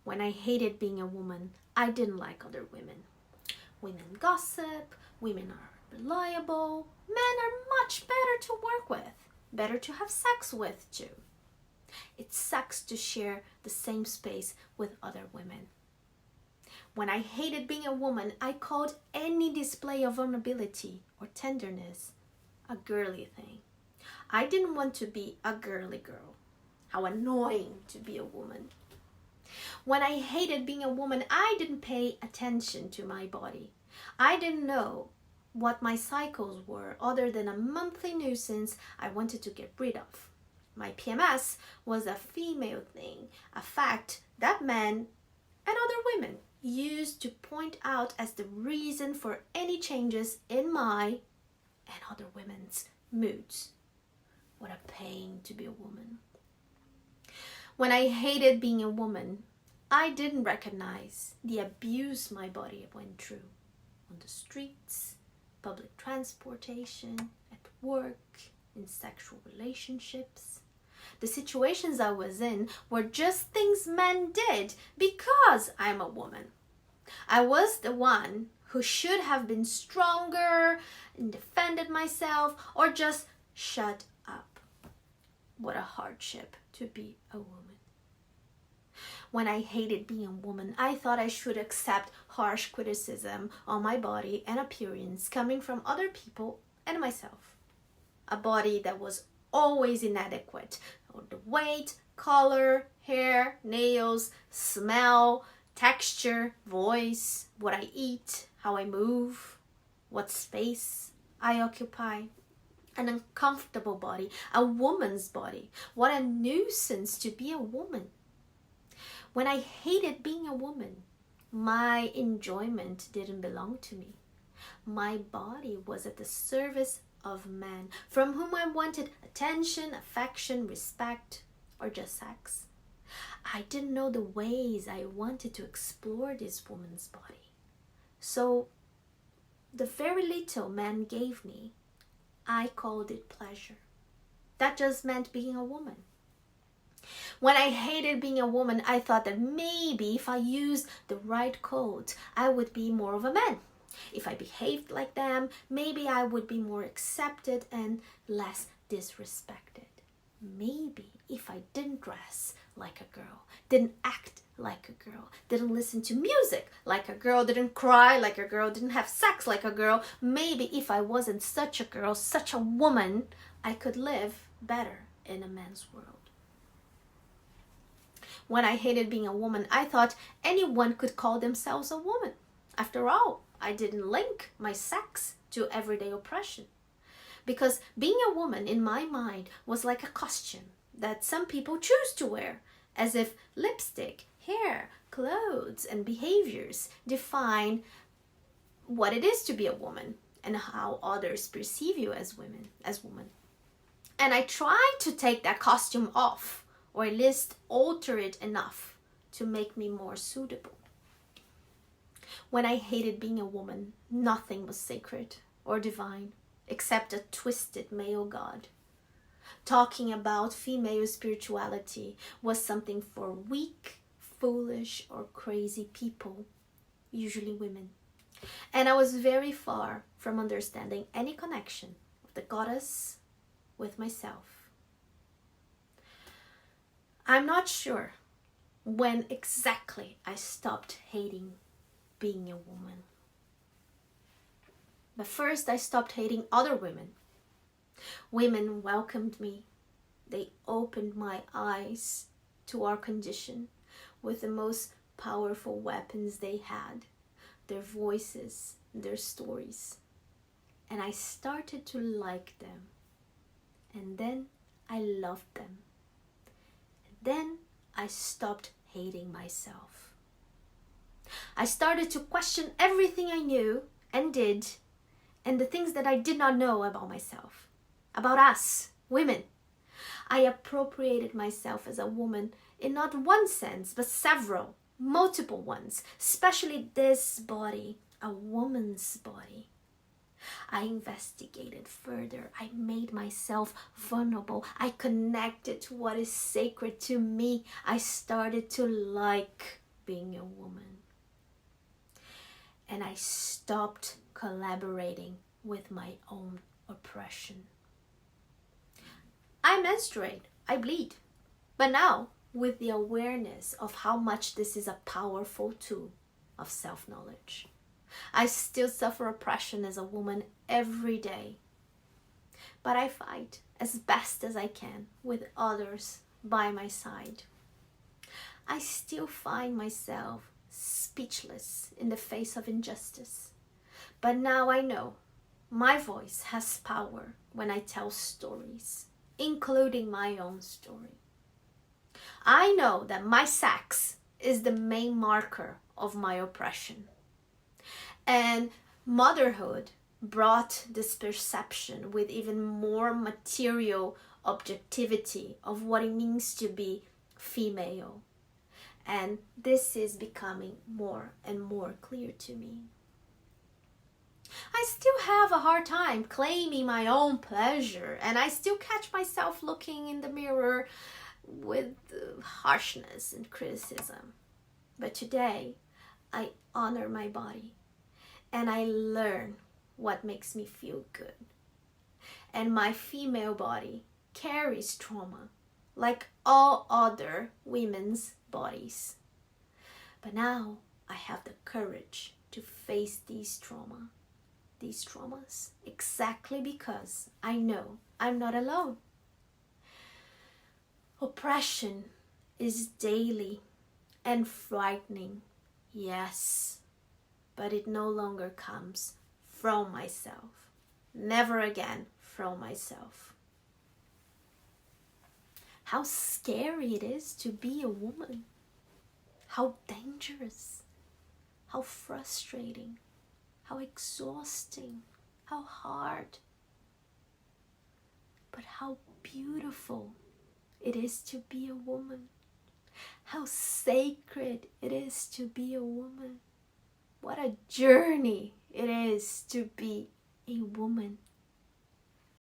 When I hated being a woman, I didn't like other women. Women gossip, women are reliable, men are much better to work with, better to have sex with too. It sucks to share the same space with other women. When I hated being a woman, I called any display of vulnerability or tenderness a girly thing. I didn't want to be a girly girl. How annoying to be a woman. When I hated being a woman, I didn't pay attention to my body. I didn't know what my cycles were other than a monthly nuisance I wanted to get rid of. My PMS was a female thing, a fact that men and other women used to point out as the reason for any changes in my and other women's moods. What a pain to be a woman. When I hated being a woman, I didn't recognize the abuse my body went through on the streets, public transportation, at work, in sexual relationships. The situations I was in were just things men did because I'm a woman. I was the one who should have been stronger and defended myself or just shut up. What a hardship to be a woman. When I hated being a woman, I thought I should accept harsh criticism on my body and appearance coming from other people and myself. A body that was always inadequate. The weight, color, hair, nails, smell, texture, voice, what I eat, how I move, what space I occupy. An uncomfortable body, a woman's body. What a nuisance to be a woman. When I hated being a woman, my enjoyment didn't belong to me. My body was at the service of men from whom I wanted attention, affection, respect, or just sex. I didn't know the ways I wanted to explore this woman's body. So the very little men gave me, I called it pleasure. That just meant being a woman. When I hated being a woman, I thought that maybe if I used the right code, I would be more of a man. If I behaved like them, maybe I would be more accepted and less disrespected. Maybe if I didn't dress like a girl, didn't act like a girl, didn't listen to music like a girl, didn't cry like a girl, didn't have sex like a girl, maybe if I wasn't such a girl, such a woman, I could live better in a man's world. When I hated being a woman, I thought anyone could call themselves a woman. After all, I didn't link my sex to everyday oppression. Because being a woman in my mind was like a costume that some people choose to wear, as if lipstick, hair, clothes, and behaviors define what it is to be a woman and how others perceive you as women. And I tried to take that costume off, or at least alter it enough to make me more suitable. When I hated being a woman, nothing was sacred or divine except a twisted male god. Talking about female spirituality was something for weak, foolish, or crazy people, usually women. And I was very far from understanding any connection of the goddess with myself. I'm not sure when exactly I stopped hating being a woman. But first I stopped hating other women. Women welcomed me. They opened my eyes to our condition with the most powerful weapons they had, their voices, their stories. And I started to like them. And then I loved them. And then I stopped hating myself. I started to question everything I knew and did, and the things that I did not know about myself, about us, women. I appropriated myself as a woman in not one sense, but several, multiple ones, especially this body, a woman's body. I investigated further. I made myself vulnerable. I connected to what is sacred to me. I started to like being a woman. And I stopped collaborating with my own oppression. I menstruate, I bleed. But now, with the awareness of how much this is a powerful tool of self-knowledge, I still suffer oppression as a woman every day. But I fight as best as I can with others by my side. I still find myself speechless in the face of injustice. But now I know my voice has power when I tell stories, including my own story. I know that my sex is the main marker of my oppression. And motherhood brought this perception with even more material objectivity of what it means to be female. And this is becoming more and more clear to me. I still have a hard time claiming my own pleasure, and I still catch myself looking in the mirror with harshness and criticism. But today, I honor my body, and I learn what makes me feel good. And my female body carries trauma like all other women's bodies. But now I have the courage to face these traumas, exactly because I know I'm not alone. Oppression is daily and frightening, yes, but it no longer comes from myself. Never again from myself. How scary it is to be a woman. How dangerous. How frustrating. How exhausting. How hard. But how beautiful it is to be a woman. How sacred it is to be a woman. What a journey it is to be a woman.